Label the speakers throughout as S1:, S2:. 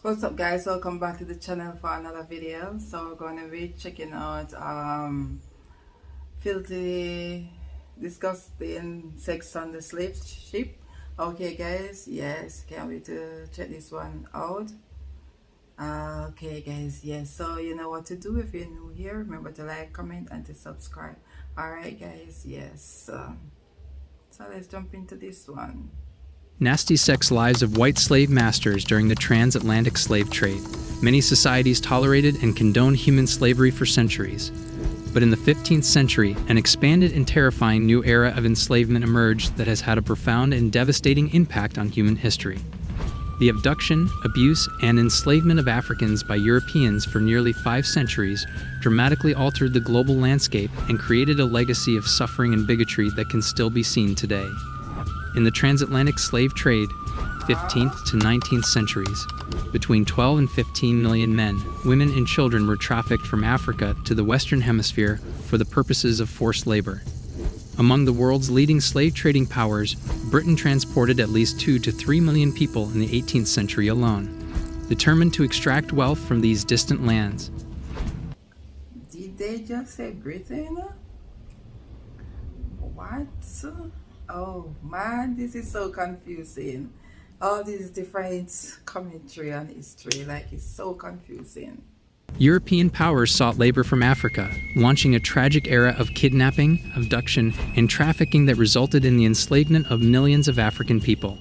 S1: What's up guys, welcome back to the channel for another video. So we're going to be checking out filthy, disgusting sex on the slave ship. Okay guys, yes, can't wait to check this one out. Okay guys, yes, so you know what to do. If you're new here, remember to like, comment and to subscribe. Alright guys, yes, so let's jump into this one.
S2: Nasty sex lives of white slave masters during the transatlantic slave trade. Many societies tolerated and condoned human slavery for centuries. But in the 15th century, an expanded and terrifying new era of enslavement emerged that has had a profound and devastating impact on human history. The abduction, abuse, and enslavement of Africans by Europeans for nearly 5 centuries dramatically altered the global landscape and created a legacy of suffering and bigotry that can still be seen today. In the transatlantic slave trade, 15th to 19th centuries, between 12 and 15 million men, women, and children were trafficked from Africa to the Western Hemisphere for the purposes of forced labor. Among the world's leading slave trading powers, Britain transported at least 2 to 3 million people in the 18th century alone, determined to extract wealth from these distant lands.
S1: Did they just say Britain? What? Oh man, this is so confusing. All these different commentary on history, like, it's so confusing.
S2: European powers sought labor from Africa, launching a tragic era of kidnapping, abduction, and trafficking that resulted in the enslavement of millions of African people.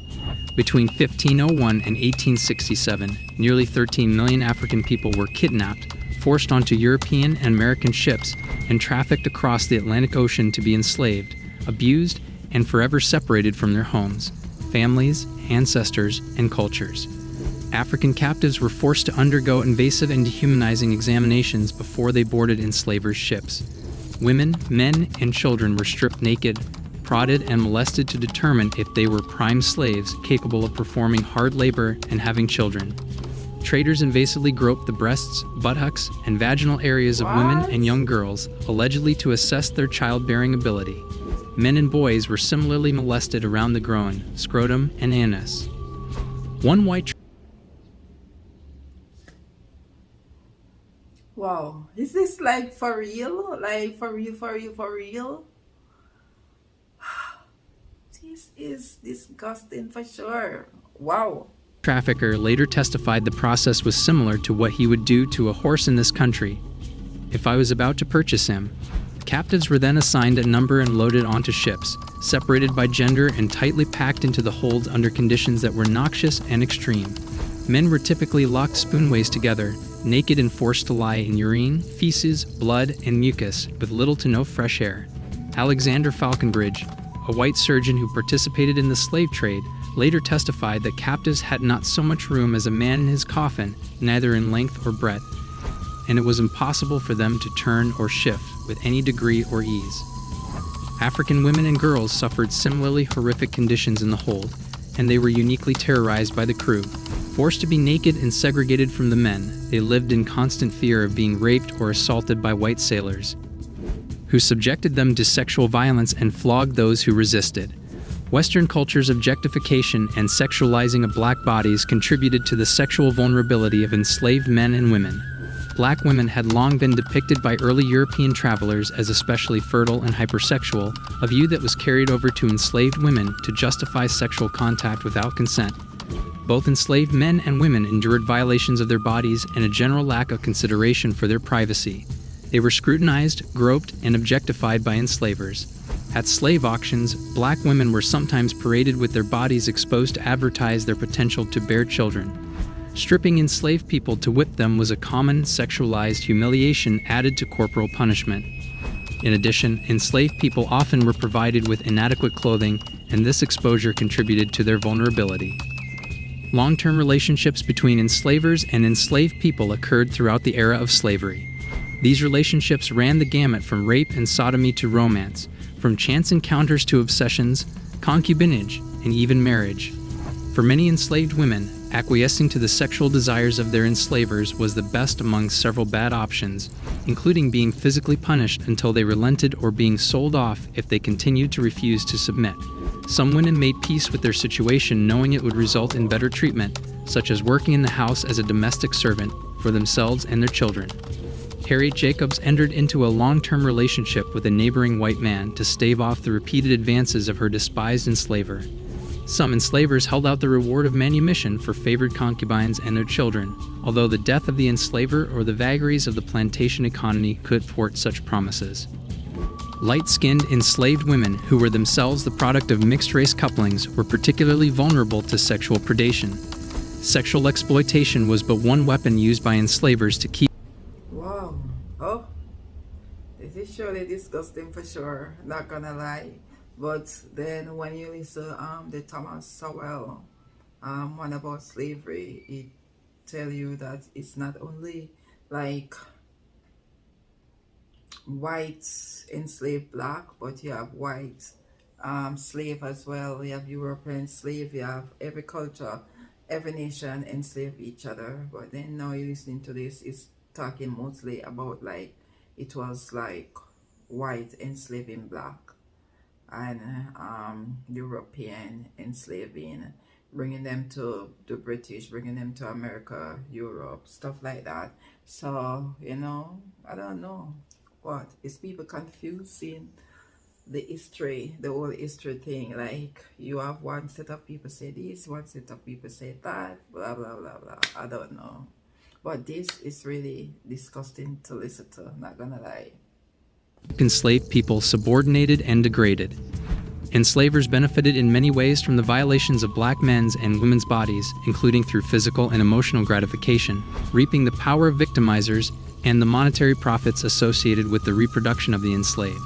S2: Between 1501 and 1867, nearly 13 million African people were kidnapped, forced onto European and American ships, and trafficked across the Atlantic Ocean to be enslaved, abused, and forever separated from their homes, families, ancestors, and cultures. African captives were forced to undergo invasive and dehumanizing examinations before they boarded enslavers' ships. Women, men, and children were stripped naked, prodded, and molested to determine if they were prime slaves capable of performing hard labor and having children. Traders invasively groped the breasts, buttocks, and vaginal areas of women and young girls, allegedly to assess their childbearing ability. Men and boys were similarly molested around the groin, scrotum, and anus. One white
S1: Wow, is this like for real? Like for real? This is disgusting for sure. Wow.
S2: Trafficker later testified the process was similar to what he would do to a horse in this country. If I was about to purchase him, captives were then assigned a number and loaded onto ships, separated by gender and tightly packed into the holds under conditions that were noxious and extreme. Men were typically locked spoonways together, naked, and forced to lie in urine, feces, blood, and mucus, with little to no fresh air. Alexander Falconbridge, a white surgeon who participated in the slave trade, later testified that captives had not so much room as a man in his coffin, neither in length or breadth, and it was impossible for them to turn or shift with any degree or ease. African women and girls suffered similarly horrific conditions in the hold, and they were uniquely terrorized by the crew. Forced to be naked and segregated from the men, they lived in constant fear of being raped or assaulted by white sailors, who subjected them to sexual violence and flogged those who resisted. Western culture's objectification and sexualizing of black bodies contributed to the sexual vulnerability of enslaved men and women. Black women had long been depicted by early European travelers as especially fertile and hypersexual, a view that was carried over to enslaved women to justify sexual contact without consent. Both enslaved men and women endured violations of their bodies and a general lack of consideration for their privacy. They were scrutinized, groped, and objectified by enslavers. At slave auctions, black women were sometimes paraded with their bodies exposed to advertise their potential to bear children. Stripping enslaved people to whip them was a common sexualized humiliation added to corporal punishment. In addition, enslaved people often were provided with inadequate clothing, and this exposure contributed to their vulnerability. Long-term relationships between enslavers and enslaved people occurred throughout the era of slavery. These relationships ran the gamut from rape and sodomy to romance, from chance encounters to obsessions, concubinage, and even marriage. For many enslaved women, acquiescing to the sexual desires of their enslavers was the best among several bad options, including being physically punished until they relented or being sold off if they continued to refuse to submit. Some women made peace with their situation knowing it would result in better treatment, such as working in the house as a domestic servant for themselves and their children. Harriet Jacobs entered into a long-term relationship with a neighboring white man to stave off the repeated advances of her despised enslaver. Some enslavers held out the reward of manumission for favored concubines and their children, although the death of the enslaver or the vagaries of the plantation economy could thwart such promises. Light-skinned enslaved women who were themselves the product of mixed-race couplings were particularly vulnerable to sexual predation. Sexual exploitation was but one weapon used by enslavers to keep.
S1: Wow. Oh, this is surely disgusting for sure, not gonna lie. But then when you listen the Thomas Sowell one about slavery, it tell you that it's not only like white enslaved black, but you have white slave as well. You have European slave, you have every culture, every nation enslave each other. But then now you're listening to this, it's talking mostly about like it was like white enslaving black and European enslaving, bringing them to the British, bringing them to America, Europe, stuff like that. So, you know, I don't know. What is people confusing the history, the whole history thing? Like you have one set of people say this, one set of people say that, blah blah blah blah. I don't know, but this is really disgusting to listen to, not gonna lie.
S2: Enslaved people subordinated and degraded. Enslavers benefited in many ways from the violations of black men's and women's bodies, including through physical and emotional gratification, reaping the power of victimizers and the monetary profits associated with the reproduction of the enslaved.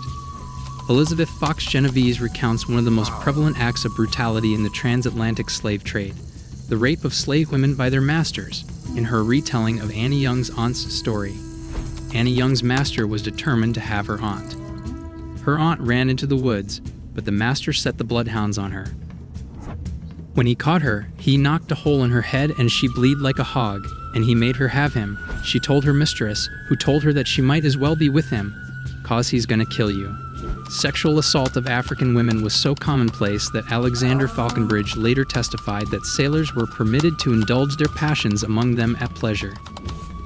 S2: Elizabeth Fox Genovese recounts one of the most prevalent acts of brutality in the transatlantic slave trade, the rape of slave women by their masters, in her retelling of Annie Young's aunt's story. Annie Young's master was determined to have her aunt. Her aunt ran into the woods, but the master set the bloodhounds on her. When he caught her, he knocked a hole in her head and she bleed like a hog, and he made her have him. She told her mistress, who told her that she might as well be with him, cause he's gonna kill you. Sexual assault of African women was so commonplace that Alexander Falconbridge later testified that sailors were permitted to indulge their passions among them at pleasure.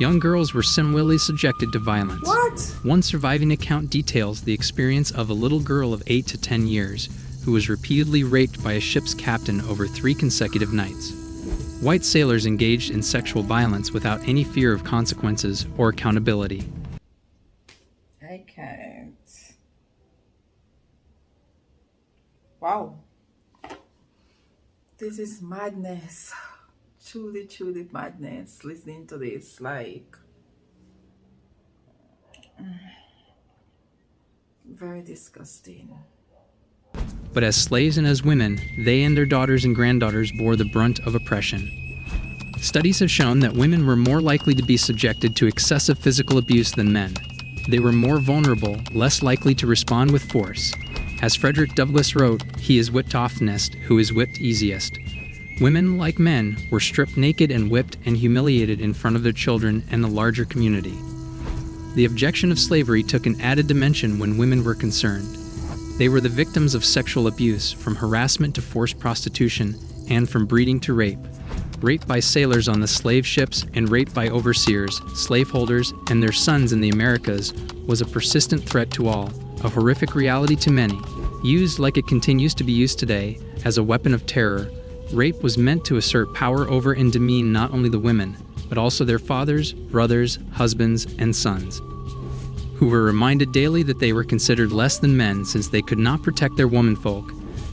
S2: Young girls were similarly subjected to violence.
S1: What?
S2: One surviving account details the experience of a little girl of 8 to 10 years who was repeatedly raped by a ship's captain over 3 consecutive nights. White sailors engaged in sexual violence without any fear of consequences or accountability.
S1: I can't. Wow. This is madness. Truly, truly madness listening to this. Like, very disgusting.
S2: But as slaves and as women, they and their daughters and granddaughters bore the brunt of oppression. Studies have shown that women were more likely to be subjected to excessive physical abuse than men. They were more vulnerable, less likely to respond with force. As Frederick Douglass wrote, "He is whipped oftenest who is whipped easiest." Women, like men, were stripped naked and whipped and humiliated in front of their children and the larger community. The objection of slavery took an added dimension when women were concerned. They were the victims of sexual abuse, from harassment to forced prostitution, and from breeding to rape. Rape by sailors on the slave ships and rape by overseers, slaveholders, and their sons in the Americas was a persistent threat to all, a horrific reality to many. Used like it continues to be used today, as a weapon of terror, rape was meant to assert power over and demean not only the women, but also their fathers, brothers, husbands, and sons, who were reminded daily that they were considered less than men since they could not protect their womenfolk.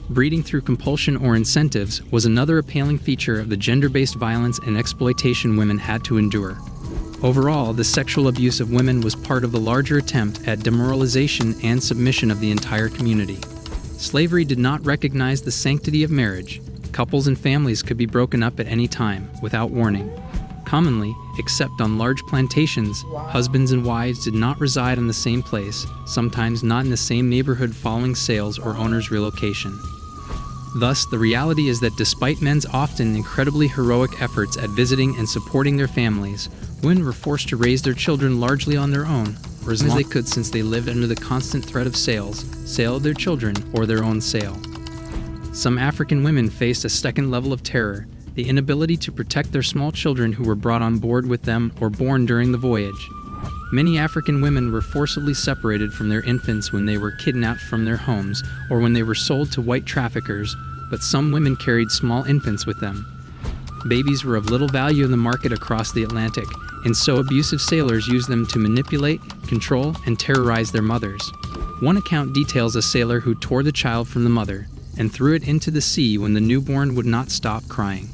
S2: Breeding through compulsion or incentives was another appealing feature of the gender-based violence and exploitation women had to endure. Overall, the sexual abuse of women was part of the larger attempt at demoralization and submission of the entire community. Slavery did not recognize the sanctity of marriage. Couples and families could be broken up at any time, without warning. Commonly, except on large plantations, husbands and wives did not reside in the same place, sometimes not in the same neighborhood following sales or owner's relocation. Thus, the reality is that despite men's often incredibly heroic efforts at visiting and supporting their families, women were forced to raise their children largely on their own, or as long as they could since they lived under the constant threat of sale of their children, or their own sale. Some African women faced a second level of terror, the inability to protect their small children who were brought on board with them or born during the voyage. Many African women were forcibly separated from their infants when they were kidnapped from their homes or when they were sold to white traffickers, but some women carried small infants with them. Babies were of little value in the market across the Atlantic, and so abusive sailors used them to manipulate, control, and terrorize their mothers. One account details a sailor who tore the child from the mother and threw it into the sea when the newborn would not stop crying.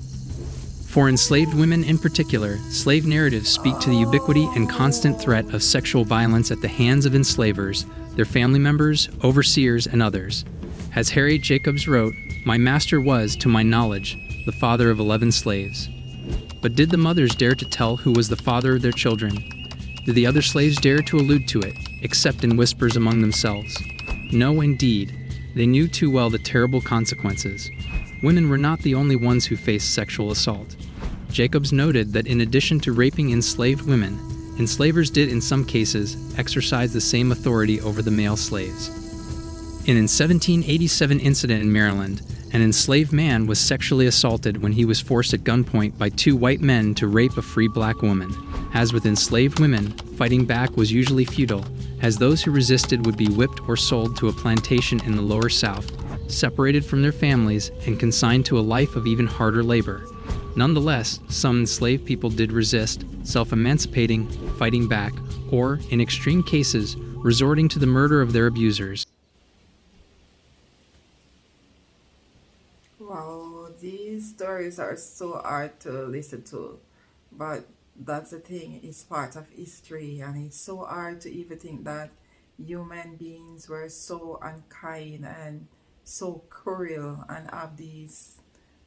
S2: For enslaved women in particular, slave narratives speak to the ubiquity and constant threat of sexual violence at the hands of enslavers, their family members, overseers, and others. As Harriet Jacobs wrote, "My master was, to my knowledge, the father of 11 slaves." But did the mothers dare to tell who was the father of their children? Did the other slaves dare to allude to it, except in whispers among themselves? No, indeed. They knew too well the terrible consequences. Women were not the only ones who faced sexual assault. Jacobs noted that in addition to raping enslaved women, enslavers did in some cases exercise the same authority over the male slaves. In a 1787 incident in Maryland, an enslaved man was sexually assaulted when he was forced at gunpoint by 2 white men to rape a free black woman. As with enslaved women, fighting back was usually futile, as those who resisted would be whipped or sold to a plantation in the lower South, separated from their families and consigned to a life of even harder labor. Nonetheless, some enslaved people did resist, self-emancipating, fighting back, or, in extreme cases, resorting to the murder of their abusers.
S1: Wow, these stories are so hard to listen to, but that's the thing, it's part of history, and it's so hard to even think that human beings were so unkind and so cruel and have these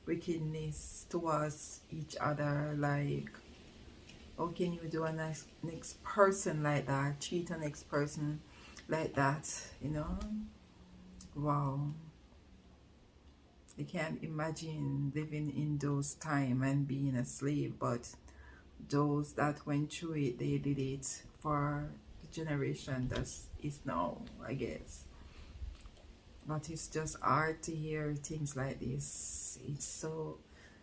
S1: wickedness towards each other. Like, how can you do a next person like that, treat a next person like that, you know? Wow. I can't imagine living in those times and being a slave, but those that went through it, they did it for the generation that is now, I guess. But it's just hard to hear things like this. It's so,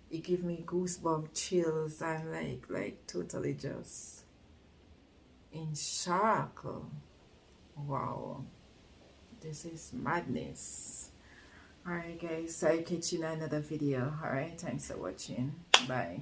S1: it gives me goosebump chills. I'm like totally just in shock. Wow, this is madness. Alright guys, I'll catch you in another video. Alright, thanks for watching. Bye.